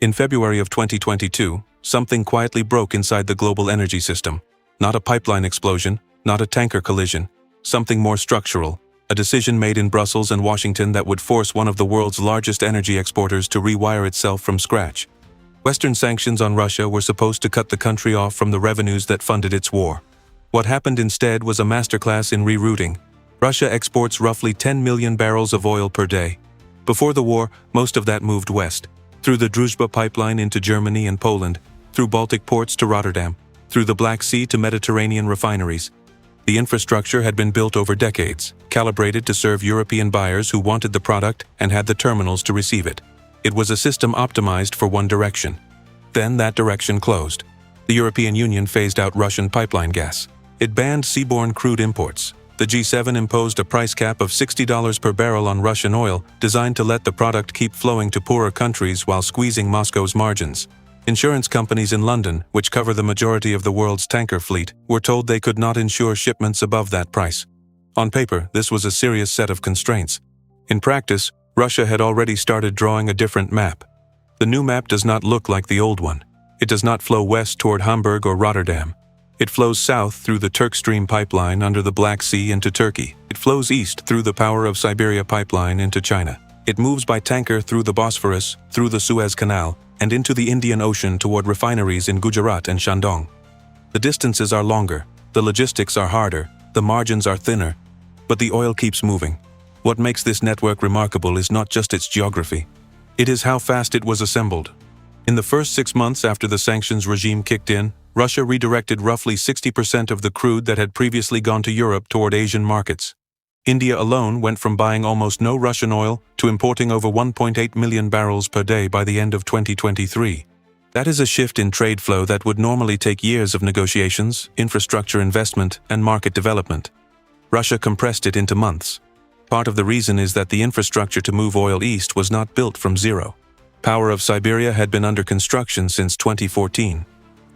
In February of 2022, something quietly broke inside the global energy system. Not a pipeline explosion, not a tanker collision, something more structural, a decision made in Brussels and Washington that would force one of the world's largest energy exporters to rewire itself from scratch. Western sanctions on Russia were supposed to cut the country off from the revenues that funded its war. What happened instead was a masterclass in rerouting. Russia exports roughly 10 million barrels of oil per day. Before the war, most of that moved west, through the Druzhba pipeline into Germany and Poland, through Baltic ports to Rotterdam, through the Black Sea to Mediterranean refineries. The infrastructure had been built over decades, calibrated to serve European buyers who wanted the product and had the terminals to receive it. It was a system optimized for one direction. Then that direction closed. The European Union phased out Russian pipeline gas. It banned seaborne crude imports. The G7 imposed a price cap of $60 per barrel on Russian oil, designed to let the product keep flowing to poorer countries while squeezing Moscow's margins. Insurance companies in London, which cover the majority of the world's tanker fleet, were told they could not insure shipments above that price. On paper, this was a serious set of constraints. In practice, Russia had already started drawing a different map. The new map does not look like the old one. It does not flow west toward Hamburg or Rotterdam. It flows south through the TurkStream pipeline under the Black Sea into Turkey. It flows east through the Power of Siberia pipeline into China. It moves by tanker through the Bosphorus, through the Suez Canal, and into the Indian Ocean toward refineries in Gujarat and Shandong. The distances are longer, the logistics are harder, the margins are thinner, but the oil keeps moving. What makes this network remarkable is not just its geography. It is how fast it was assembled. In the first 6 months after the sanctions regime kicked in, Russia redirected roughly 60% of the crude that had previously gone to Europe toward Asian markets. India alone went from buying almost no Russian oil to importing over 1.8 million barrels per day by the end of 2023. That is a shift in trade flow that would normally take years of negotiations, infrastructure investment, and market development. Russia compressed it into months. Part of the reason is that the infrastructure to move oil east was not built from zero. Power of Siberia had been under construction since 2014.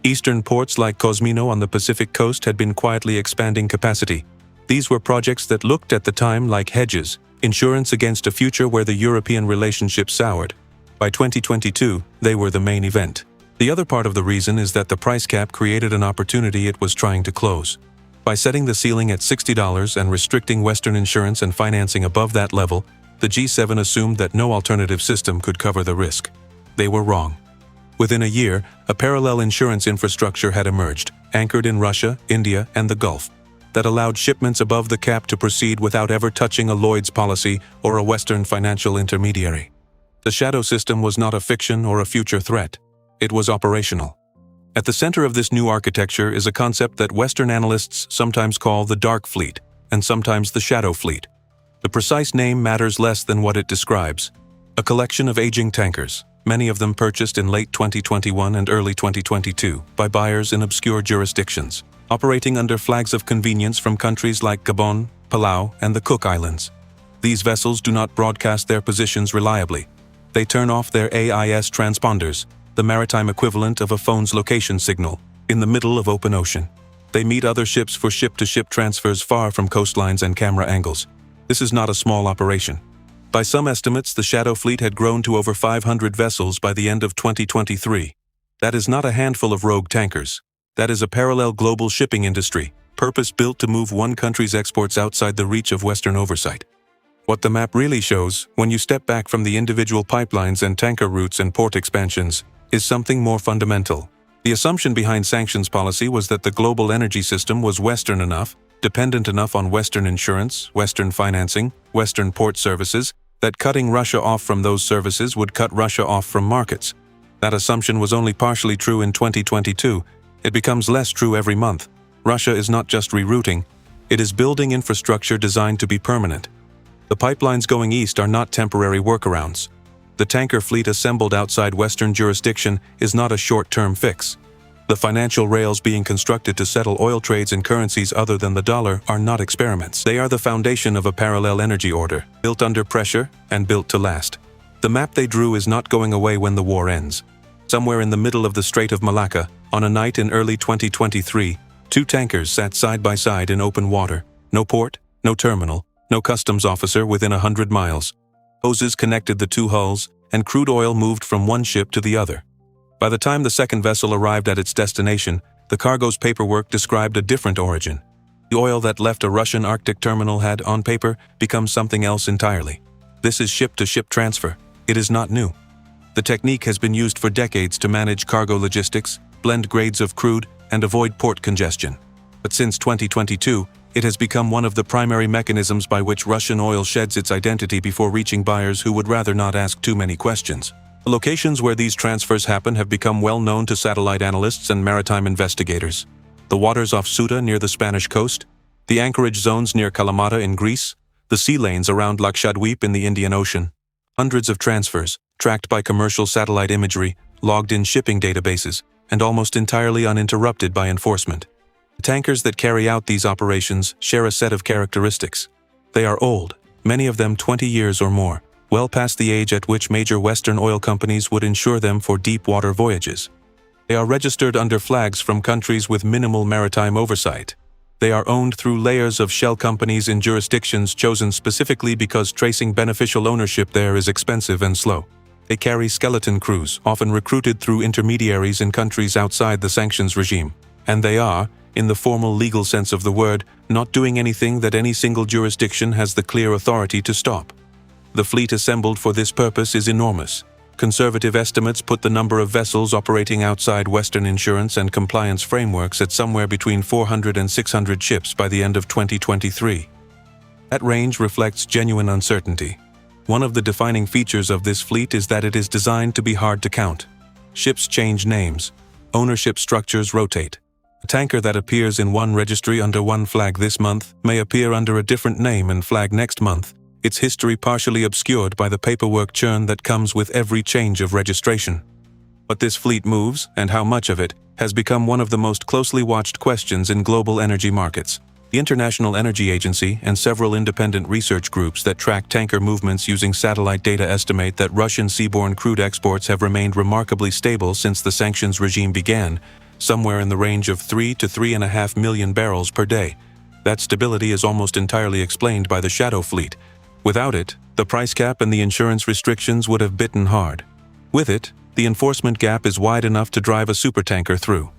Eastern ports like Kozmino on the Pacific coast had been quietly expanding capacity. These were projects that looked at the time like hedges, insurance against a future where the European relationship soured. By 2022, they were the main event. The other part of the reason is that the price cap created an opportunity it was trying to close. By setting the ceiling at $60 and restricting Western insurance and financing above that level, the G7 assumed that no alternative system could cover the risk. They were wrong. Within a year, a parallel insurance infrastructure had emerged, anchored in Russia, India, and the Gulf, that allowed shipments above the cap to proceed without ever touching a Lloyd's policy or a Western financial intermediary. The shadow system was not a fiction or a future threat. It was operational. At the center of this new architecture is a concept that Western analysts sometimes call the dark fleet, and sometimes the shadow fleet. The precise name matters less than what it describes. A collection of aging tankers, many of them purchased in late 2021 and early 2022 by buyers in obscure jurisdictions, operating under flags of convenience from countries like Gabon, Palau, and the Cook Islands. These vessels do not broadcast their positions reliably. They turn off their AIS transponders, the maritime equivalent of a phone's location signal, in the middle of open ocean. They meet other ships for ship-to-ship transfers far from coastlines and camera angles. This is not a small operation. By some estimates, the shadow fleet had grown to over 500 vessels by the end of 2023. That is not a handful of rogue tankers. That is a parallel global shipping industry, purpose-built to move one country's exports outside the reach of Western oversight. What the map really shows, when you step back from the individual pipelines and tanker routes and port expansions, is something more fundamental. The assumption behind sanctions policy was that the global energy system was Western enough, dependent enough on Western insurance, Western financing, Western port services, that cutting Russia off from those services would cut Russia off from markets. That assumption was only partially true in 2022. It becomes less true every month. Russia is not just rerouting, it is building infrastructure designed to be permanent. The pipelines going east are not temporary workarounds. The tanker fleet assembled outside Western jurisdiction is not a short-term fix. The financial rails being constructed to settle oil trades in currencies other than the dollar are not experiments. They are the foundation of a parallel energy order, built under pressure and built to last. The map they drew is not going away when the war ends. Somewhere in the middle of the Strait of Malacca, on a night in early 2023, 2 tankers sat side by side in open water. No port, no terminal, no customs officer within 100 miles. Hoses connected the 2 hulls, and crude oil moved from one ship to the other. By the time the second vessel arrived at its destination, the cargo's paperwork described a different origin. The oil that left a Russian Arctic terminal had, on paper, become something else entirely. This is ship-to-ship transfer. It is not new. The technique has been used for decades to manage cargo logistics, blend grades of crude, and avoid port congestion. But since 2022, it has become one of the primary mechanisms by which Russian oil sheds its identity before reaching buyers who would rather not ask too many questions. The locations where these transfers happen have become well known to satellite analysts and maritime investigators. The waters off Ceuta near the Spanish coast, the anchorage zones near Kalamata in Greece, the sea lanes around Lakshadweep in the Indian Ocean. Hundreds of transfers, tracked by commercial satellite imagery, logged in shipping databases, and almost entirely uninterrupted by enforcement. The tankers that carry out these operations share a set of characteristics. They are old, many of them 20 years or more, well past the age at which major Western oil companies would insure them for deep-water voyages. They are registered under flags from countries with minimal maritime oversight. They are owned through layers of shell companies in jurisdictions chosen specifically because tracing beneficial ownership there is expensive and slow. They carry skeleton crews, often recruited through intermediaries in countries outside the sanctions regime. And they are, in the formal legal sense of the word, not doing anything that any single jurisdiction has the clear authority to stop. The fleet assembled for this purpose is enormous. Conservative estimates put the number of vessels operating outside Western insurance and compliance frameworks at somewhere between 400 and 600 ships by the end of 2023. That range reflects genuine uncertainty. One of the defining features of this fleet is that it is designed to be hard to count. Ships change names. Ownership structures rotate. A tanker that appears in one registry under one flag this month may appear under a different name and flag next month, its history partially obscured by the paperwork churn that comes with every change of registration. But this fleet moves, and how much of it, has become one of the most closely watched questions in global energy markets. The International Energy Agency and several independent research groups that track tanker movements using satellite data estimate that Russian seaborne crude exports have remained remarkably stable since the sanctions regime began, somewhere in the range of 3 to 3.5 million barrels per day. That stability is almost entirely explained by the shadow fleet. Without it, the price cap and the insurance restrictions would have bitten hard. With it, the enforcement gap is wide enough to drive a supertanker through.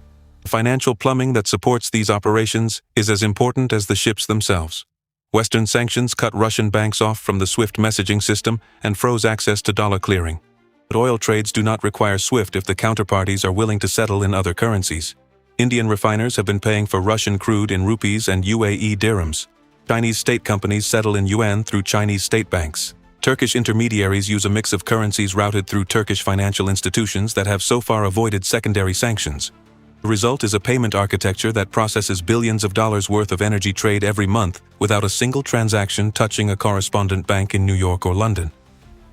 The financial plumbing that supports these operations is as important as the ships themselves. Western sanctions cut Russian banks off from the SWIFT messaging system and froze access to dollar clearing. But oil trades do not require SWIFT if the counterparties are willing to settle in other currencies. Indian refiners have been paying for Russian crude in rupees and UAE dirhams. Chinese state companies settle in yuan through Chinese state banks. Turkish intermediaries use a mix of currencies routed through Turkish financial institutions that have so far avoided secondary sanctions. The result is a payment architecture that processes billions of dollars worth of energy trade every month without a single transaction touching a correspondent bank in New York or London.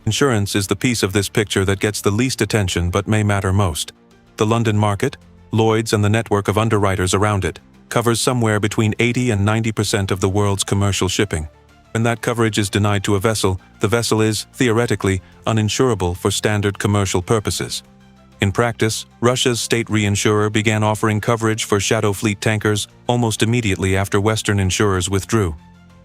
Insurance is the piece of this picture that gets the least attention but may matter most. The London market, Lloyd's and the network of underwriters around it, covers somewhere between 80 and 90% of the world's commercial shipping. When that coverage is denied to a vessel, the vessel is, theoretically, uninsurable for standard commercial purposes. In practice, Russia's state reinsurer began offering coverage for shadow fleet tankers almost immediately after Western insurers withdrew.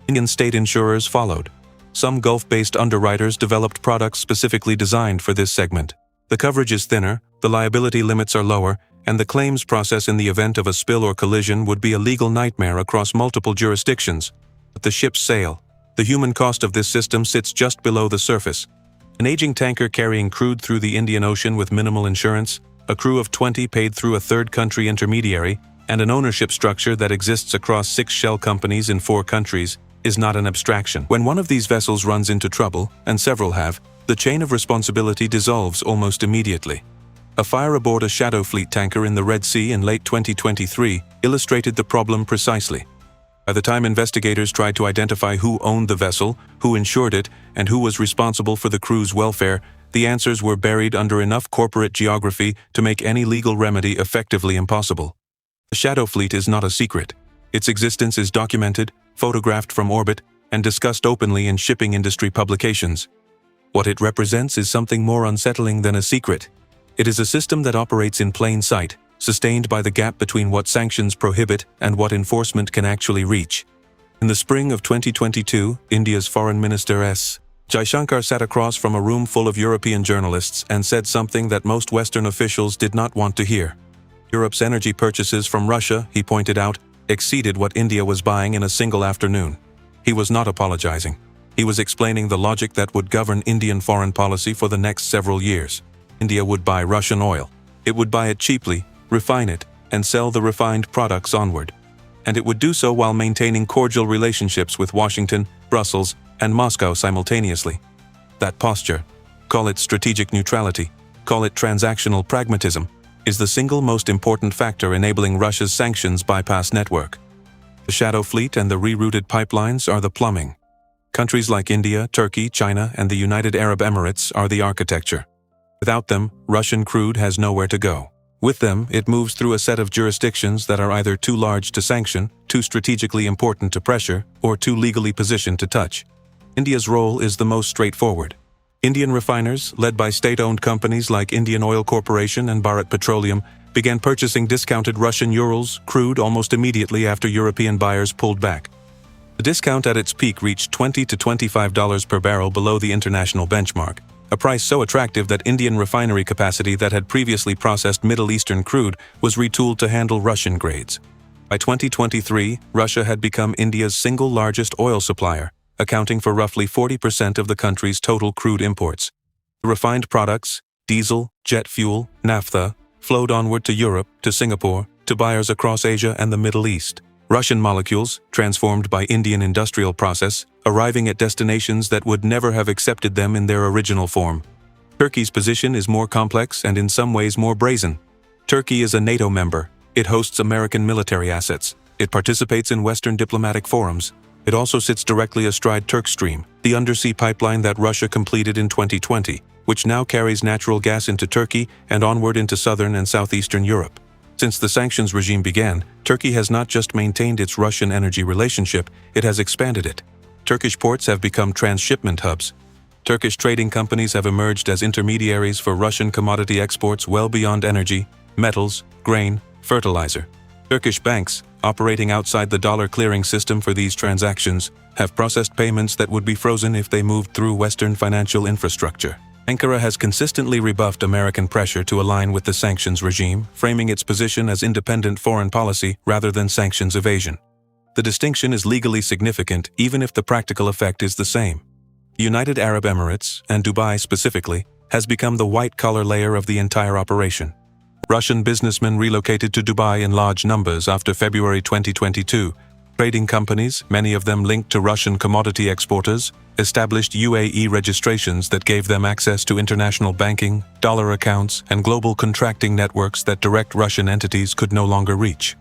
Indian state insurers followed. Some Gulf-based underwriters developed products specifically designed for this segment. The coverage is thinner, the liability limits are lower, and the claims process in the event of a spill or collision would be a legal nightmare across multiple jurisdictions. But the ships sail. The human cost of this system sits just below the surface. An aging tanker carrying crude through the Indian Ocean with minimal insurance, a crew of 20 paid through a third-country intermediary, and an ownership structure that exists across 6 shell companies in 4 countries is not an abstraction. When one of these vessels runs into trouble, and several have, the chain of responsibility dissolves almost immediately. A fire aboard a shadow fleet tanker in the Red Sea in late 2023 illustrated the problem precisely. By the time investigators tried to identify who owned the vessel, who insured it, and who was responsible for the crew's welfare, the answers were buried under enough corporate geography to make any legal remedy effectively impossible. The shadow fleet is not a secret. Its existence is documented, photographed from orbit, and discussed openly in shipping industry publications. What it represents is something more unsettling than a secret. It is a system that operates in plain sight, sustained by the gap between what sanctions prohibit and what enforcement can actually reach. In the spring of 2022, India's Foreign Minister S. Jaishankar sat across from a room full of European journalists and said something that most Western officials did not want to hear. Europe's energy purchases from Russia, he pointed out, exceeded what India was buying in a single afternoon. He was not apologizing. He was explaining the logic that would govern Indian foreign policy for the next several years. India would buy Russian oil. It would buy it cheaply, refine it, and sell the refined products onward. And it would do so while maintaining cordial relationships with Washington, Brussels, and Moscow simultaneously. That posture, call it strategic neutrality, call it transactional pragmatism, is the single most important factor enabling Russia's sanctions bypass network. The shadow fleet and the rerouted pipelines are the plumbing. Countries like India, Turkey, China, and the United Arab Emirates are the architecture. Without them, Russian crude has nowhere to go. With them, it moves through a set of jurisdictions that are either too large to sanction, too strategically important to pressure, or too legally positioned to touch. India's role is the most straightforward. Indian refiners, led by state-owned companies like Indian Oil Corporation and Bharat Petroleum, began purchasing discounted Russian Urals crude almost immediately after European buyers pulled back. The discount at its peak reached $20 to $25 per barrel below the international benchmark, a price so attractive that Indian refinery capacity that had previously processed Middle Eastern crude was retooled to handle Russian grades. By 2023, Russia had become India's single largest oil supplier, accounting for roughly 40% of the country's total crude imports. The refined products, diesel, jet fuel, naphtha, flowed onward to Europe, to Singapore, to buyers across Asia and the Middle East. Russian molecules, transformed by Indian industrial process, arriving at destinations that would never have accepted them in their original form. Turkey's position is more complex and in some ways more brazen. Turkey is a NATO member. It hosts American military assets. It participates in Western diplomatic forums. It also sits directly astride TurkStream, the undersea pipeline that Russia completed in 2020, which now carries natural gas into Turkey and onward into southern and southeastern Europe. Since the sanctions regime began, Turkey has not just maintained its Russian energy relationship, it has expanded it. Turkish ports have become transshipment hubs. Turkish trading companies have emerged as intermediaries for Russian commodity exports well beyond energy, metals, grain, fertilizer. Turkish banks, operating outside the dollar clearing system for these transactions, have processed payments that would be frozen if they moved through Western financial infrastructure. Ankara has consistently rebuffed American pressure to align with the sanctions regime, framing its position as independent foreign policy rather than sanctions evasion. The distinction is legally significant even if the practical effect is the same. The United Arab Emirates, and Dubai specifically, has become the white-collar layer of the entire operation. Russian businessmen relocated to Dubai in large numbers after February 2022. Trading companies, many of them linked to Russian commodity exporters, established UAE registrations that gave them access to international banking, dollar accounts, and global contracting networks that direct Russian entities could no longer reach.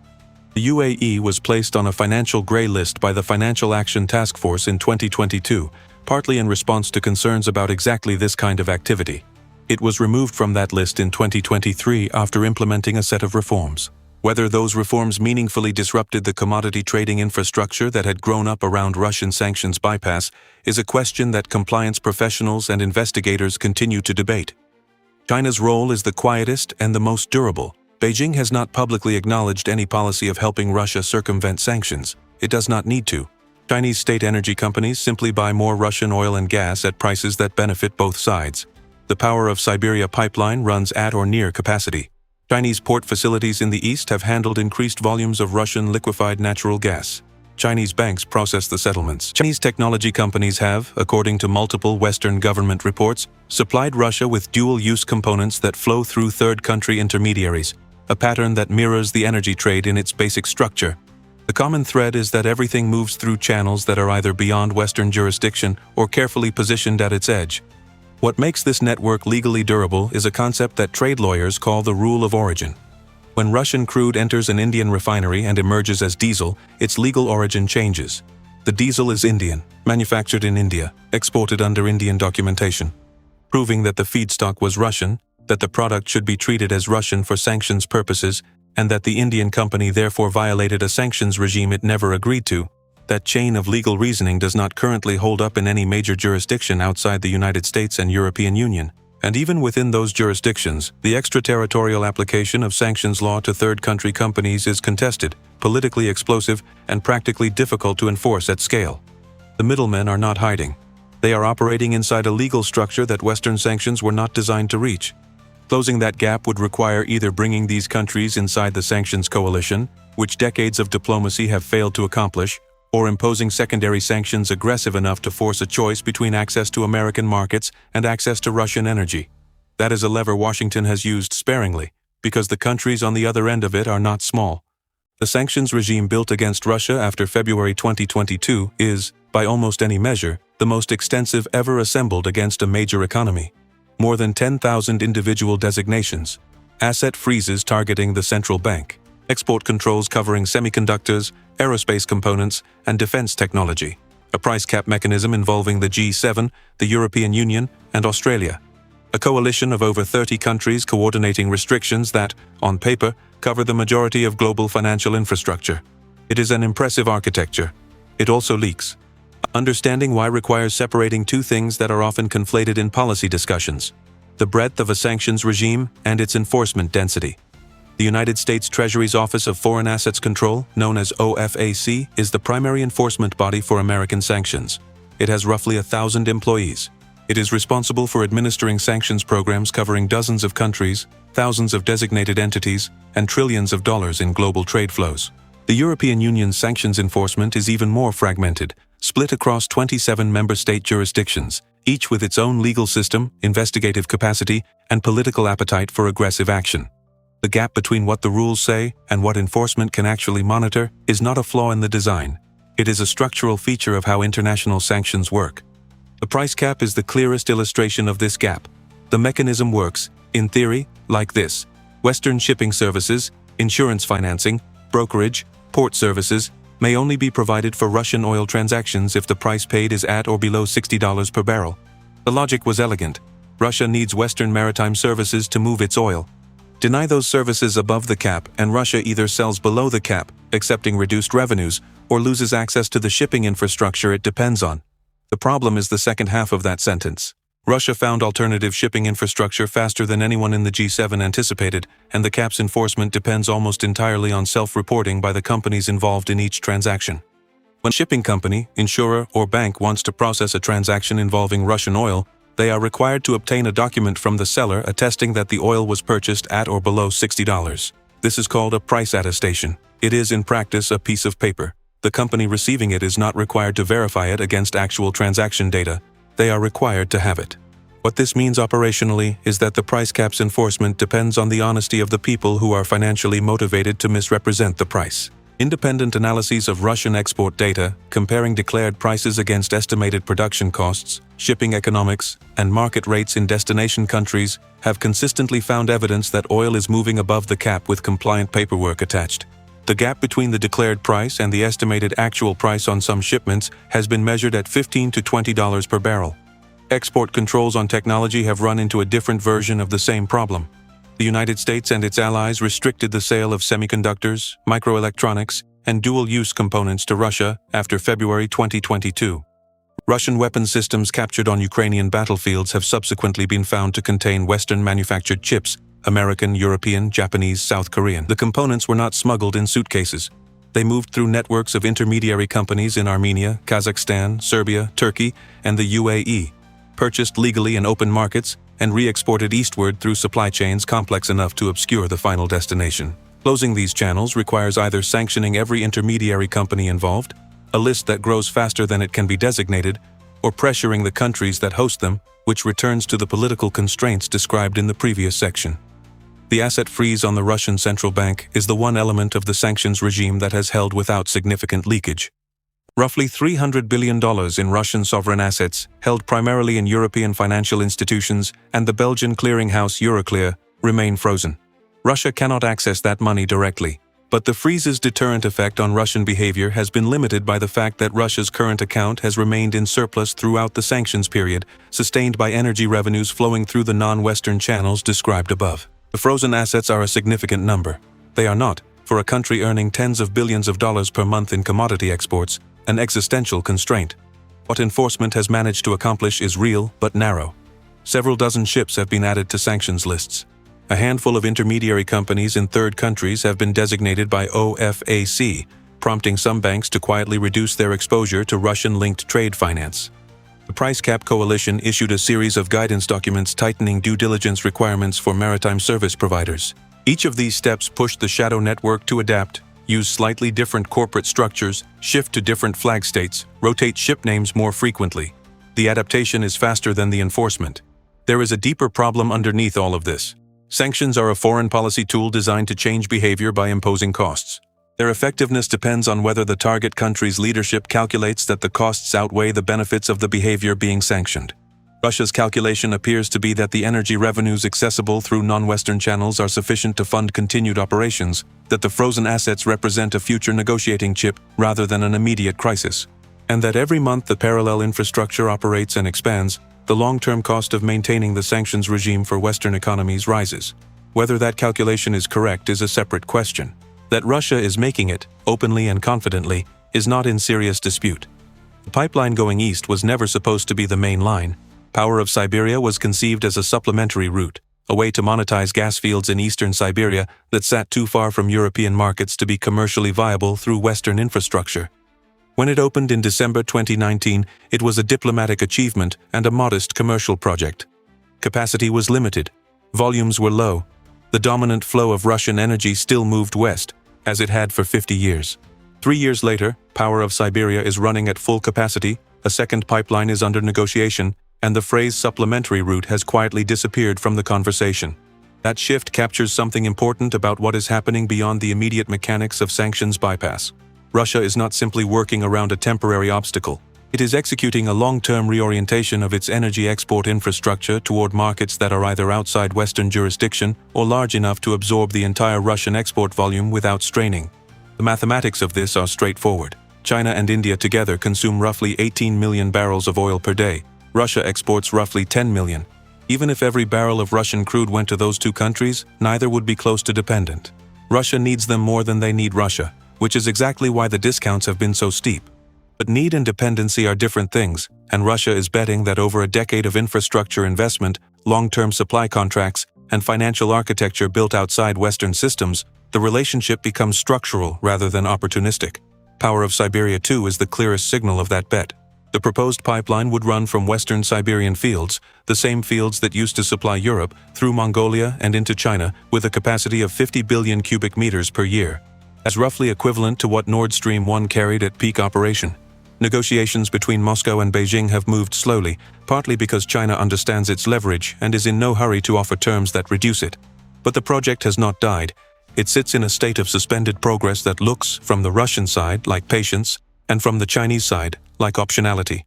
The UAE was placed on a financial gray list by the Financial Action Task Force in 2022, partly in response to concerns about exactly this kind of activity. It was removed from that list in 2023 after implementing a set of reforms. Whether those reforms meaningfully disrupted the commodity trading infrastructure that had grown up around Russian sanctions bypass is a question that compliance professionals and investigators continue to debate. China's role is the quietest and the most durable. Beijing has not publicly acknowledged any policy of helping Russia circumvent sanctions. It does not need to. Chinese state energy companies simply buy more Russian oil and gas at prices that benefit both sides. The Power of Siberia pipeline runs at or near capacity. Chinese port facilities in the east have handled increased volumes of Russian liquefied natural gas. Chinese banks process the settlements. Chinese technology companies have, according to multiple Western government reports, supplied Russia with dual-use components that flow through third-country intermediaries, a pattern that mirrors the energy trade in its basic structure. The common thread is that everything moves through channels that are either beyond Western jurisdiction or carefully positioned at its edge. What makes this network legally durable is a concept that trade lawyers call the rule of origin. When Russian crude enters an Indian refinery and emerges as diesel, its legal origin changes. The diesel is Indian, manufactured in India, exported under Indian documentation. Proving that the feedstock was Russian, that the product should be treated as Russian for sanctions purposes, and that the Indian company therefore violated a sanctions regime it never agreed to. That chain of legal reasoning does not currently hold up in any major jurisdiction outside the United States and European Union. And even within those jurisdictions, the extraterritorial application of sanctions law to third-country companies is contested, politically explosive, and practically difficult to enforce at scale. The middlemen are not hiding. They are operating inside a legal structure that Western sanctions were not designed to reach. Closing that gap would require either bringing these countries inside the sanctions coalition, which decades of diplomacy have failed to accomplish, or imposing secondary sanctions aggressive enough to force a choice between access to American markets and access to Russian energy. That is a lever Washington has used sparingly, because the countries on the other end of it are not small. The sanctions regime built against Russia after February 2022 is, by almost any measure, the most extensive ever assembled against a major economy. More than 10,000 individual designations, asset freezes targeting the central bank, export controls covering semiconductors, aerospace components, and defense technology, a price cap mechanism involving the G7, the European Union, and Australia, a coalition of over 30 countries coordinating restrictions that, on paper, cover the majority of global financial infrastructure. It is an impressive architecture. It also leaks. Understanding why requires separating two things that are often conflated in policy discussions: the breadth of a sanctions regime and its enforcement density. The United States Treasury's Office of Foreign Assets Control, known as OFAC, is the primary enforcement body for American sanctions. It has roughly 1,000 employees. It is responsible for administering sanctions programs covering dozens of countries, thousands of designated entities, and trillions of dollars in global trade flows. The European Union's sanctions enforcement is even more fragmented, split across 27 member state jurisdictions, each with its own legal system, investigative capacity, and political appetite for aggressive action. The gap between what the rules say and what enforcement can actually monitor is not a flaw in the design. It is a structural feature of how international sanctions work. The price cap is the clearest illustration of this gap. The mechanism works, in theory, like this: Western shipping services, insurance financing, brokerage, port services may only be provided for Russian oil transactions if the price paid is at or below $60 per barrel. The logic was elegant. Russia needs Western maritime services to move its oil. Deny those services above the cap and Russia either sells below the cap, accepting reduced revenues, or loses access to the shipping infrastructure it depends on. The problem is the second half of that sentence. Russia found alternative shipping infrastructure faster than anyone in the G7 anticipated, and the cap's enforcement depends almost entirely on self-reporting by the companies involved in each transaction. When a shipping company, insurer, or bank wants to process a transaction involving Russian oil, they are required to obtain a document from the seller attesting that the oil was purchased at or below $60. This is called a price attestation. It is, in practice, a piece of paper. The company receiving it is not required to verify it against actual transaction data. They are required to have it. What this means operationally is that the price cap's enforcement depends on the honesty of the people who are financially motivated to misrepresent the price. Independent analyses of Russian export data, comparing declared prices against estimated production costs, shipping economics, and market rates in destination countries, have consistently found evidence that oil is moving above the cap with compliant paperwork attached. The gap between the declared price and the estimated actual price on some shipments has been measured at $15 to $20 per barrel. Export controls on technology have run into a different version of the same problem. The United States and its allies restricted the sale of semiconductors, microelectronics, and dual-use components to Russia after February 2022. Russian weapons systems captured on Ukrainian battlefields have subsequently been found to contain Western-manufactured chips: American, European, Japanese, South Korean. The components were not smuggled in suitcases. They moved through networks of intermediary companies in Armenia, Kazakhstan, Serbia, Turkey, and the UAE, purchased legally in open markets, and re-exported eastward through supply chains complex enough to obscure the final destination. Closing these channels requires either sanctioning every intermediary company involved, a list that grows faster than it can be designated, or pressuring the countries that host them, which returns to the political constraints described in the previous section. The asset freeze on the Russian central bank is the one element of the sanctions regime that has held without significant leakage. Roughly $300 billion in Russian sovereign assets, held primarily in European financial institutions and the Belgian clearinghouse Euroclear, remain frozen. Russia cannot access that money directly, but the freeze's deterrent effect on Russian behavior has been limited by the fact that Russia's current account has remained in surplus throughout the sanctions period, sustained by energy revenues flowing through the non-Western channels described above. The frozen assets are a significant number. They are not, for a country earning tens of billions of dollars per month in commodity exports, an existential constraint. What enforcement has managed to accomplish is real but narrow. Several dozen ships have been added to sanctions lists. A handful of intermediary companies in third countries have been designated by OFAC, prompting some banks to quietly reduce their exposure to Russian-linked trade finance. The Price Cap Coalition issued a series of guidance documents tightening due diligence requirements for maritime service providers. Each of these steps pushed the shadow network to adapt, use slightly different corporate structures, shift to different flag states, rotate ship names more frequently. The adaptation is faster than the enforcement. There is a deeper problem underneath all of this. Sanctions are a foreign policy tool designed to change behavior by imposing costs. Their effectiveness depends on whether the target country's leadership calculates that the costs outweigh the benefits of the behavior being sanctioned. Russia's calculation appears to be that the energy revenues accessible through non-Western channels are sufficient to fund continued operations, that the frozen assets represent a future negotiating chip rather than an immediate crisis, and that every month the parallel infrastructure operates and expands, the long-term cost of maintaining the sanctions regime for Western economies rises. Whether that calculation is correct is a separate question. That Russia is making it, openly and confidently, is not in serious dispute. The pipeline going east was never supposed to be the main line. Power of Siberia was conceived as a supplementary route, a way to monetize gas fields in eastern Siberia that sat too far from European markets to be commercially viable through Western infrastructure. When it opened in December 2019, it was a diplomatic achievement and a modest commercial project. Capacity was limited. Volumes were low. The dominant flow of Russian energy still moved west, as it had for 50 years. 3 years later, Power of Siberia is running at full capacity, a second pipeline is under negotiation, and the phrase supplementary route has quietly disappeared from the conversation. That shift captures something important about what is happening beyond the immediate mechanics of sanctions bypass. Russia is not simply working around a temporary obstacle. It is executing a long-term reorientation of its energy export infrastructure toward markets that are either outside Western jurisdiction or large enough to absorb the entire Russian export volume without straining. The mathematics of this are straightforward. China and India together consume roughly 18 million barrels of oil per day. Russia exports roughly 10 million. Even if every barrel of Russian crude went to those two countries, neither would be close to dependent. Russia needs them more than they need Russia, which is exactly why the discounts have been so steep. But need and dependency are different things, and Russia is betting that over a decade of infrastructure investment, long-term supply contracts, and financial architecture built outside Western systems, the relationship becomes structural rather than opportunistic. Power of Siberia 2 is the clearest signal of that bet. The proposed pipeline would run from Western Siberian fields, the same fields that used to supply Europe, through Mongolia and into China, with a capacity of 50 billion cubic meters per year. That's roughly equivalent to what Nord Stream 1 carried at peak operation. Negotiations between Moscow and Beijing have moved slowly, partly because China understands its leverage and is in no hurry to offer terms that reduce it. But the project has not died. It sits in a state of suspended progress that looks, from the Russian side, like patience, and from the Chinese side, like optionality.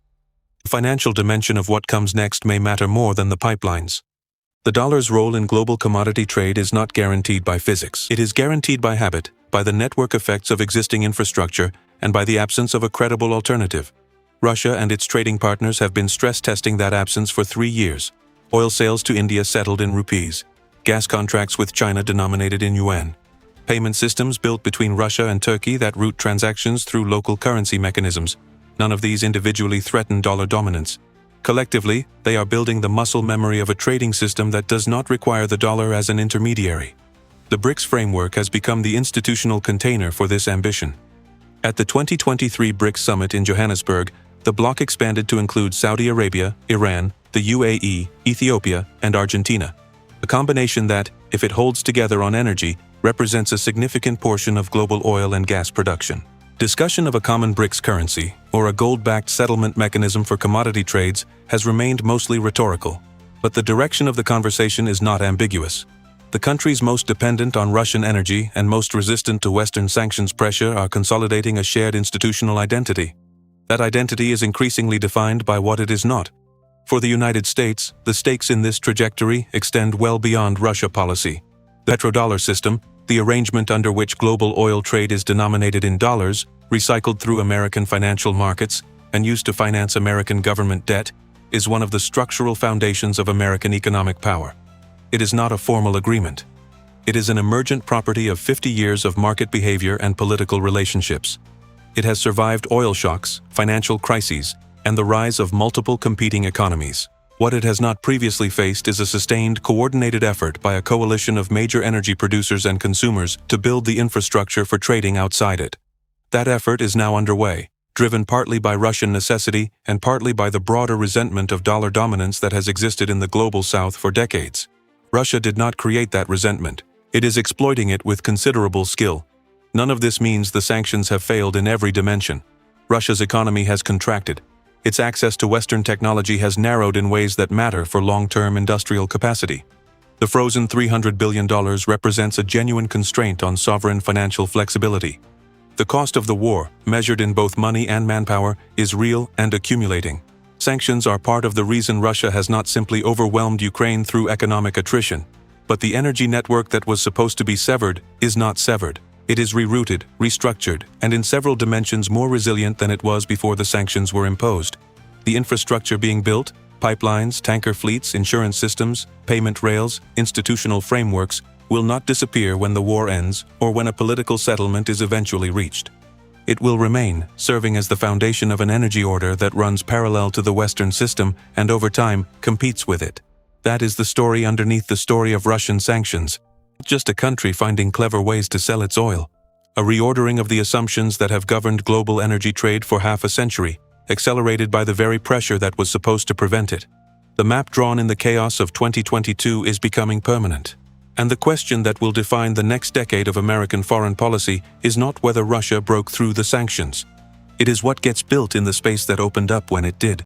The financial dimension of what comes next may matter more than the pipelines. The dollar's role in global commodity trade is not guaranteed by physics. It is guaranteed by habit, by the network effects of existing infrastructure, and by the absence of a credible alternative. Russia and its trading partners have been stress-testing that absence for 3 years. Oil sales to India settled in rupees. Gas contracts with China denominated in yuan. Payment systems built between Russia and Turkey that route transactions through local currency mechanisms. None of these individually threaten dollar dominance. Collectively, they are building the muscle memory of a trading system that does not require the dollar as an intermediary. The BRICS framework has become the institutional container for this ambition. At the 2023 BRICS summit in Johannesburg, the bloc expanded to include Saudi Arabia, Iran, the UAE, Ethiopia, and Argentina. A combination that, if it holds together on energy, represents a significant portion of global oil and gas production. Discussion of a common BRICS currency, or a gold-backed settlement mechanism for commodity trades, has remained mostly rhetorical. But the direction of the conversation is not ambiguous. The countries most dependent on Russian energy and most resistant to Western sanctions pressure are consolidating a shared institutional identity. That identity is increasingly defined by what it is not. For the United States, the stakes in this trajectory extend well beyond Russia policy. The petrodollar system, the arrangement under which global oil trade is denominated in dollars, recycled through American financial markets, and used to finance American government debt, is one of the structural foundations of American economic power. It is not a formal agreement. It is an emergent property of 50 years of market behavior and political relationships. It has survived oil shocks, financial crises, and the rise of multiple competing economies. What it has not previously faced is a sustained, coordinated effort by a coalition of major energy producers and consumers to build the infrastructure for trading outside it. That effort is now underway, driven partly by Russian necessity and partly by the broader resentment of dollar dominance that has existed in the global south for decades. Russia did not create that resentment. It is exploiting it with considerable skill. None of this means the sanctions have failed in every dimension. Russia's economy has contracted. Its access to Western technology has narrowed in ways that matter for long-term industrial capacity. The frozen $300 billion represents a genuine constraint on sovereign financial flexibility. The cost of the war, measured in both money and manpower, is real and accumulating. Sanctions are part of the reason Russia has not simply overwhelmed Ukraine through economic attrition, but the energy network that was supposed to be severed is not severed. It is rerouted, restructured, and in several dimensions more resilient than it was before the sanctions were imposed. The infrastructure being built, pipelines, tanker fleets, insurance systems, payment rails, institutional frameworks, will not disappear when the war ends or when a political settlement is eventually reached. It will remain, serving as the foundation of an energy order that runs parallel to the Western system and over time competes with it. That is the story underneath the story of Russian sanctions. Just a country finding clever ways to sell its oil. A reordering of the assumptions that have governed global energy trade for half a century, accelerated by the very pressure that was supposed to prevent it. The map drawn in the chaos of 2022 is becoming permanent. And the question that will define the next decade of American foreign policy is not whether Russia broke through the sanctions. It is what gets built in the space that opened up when it did.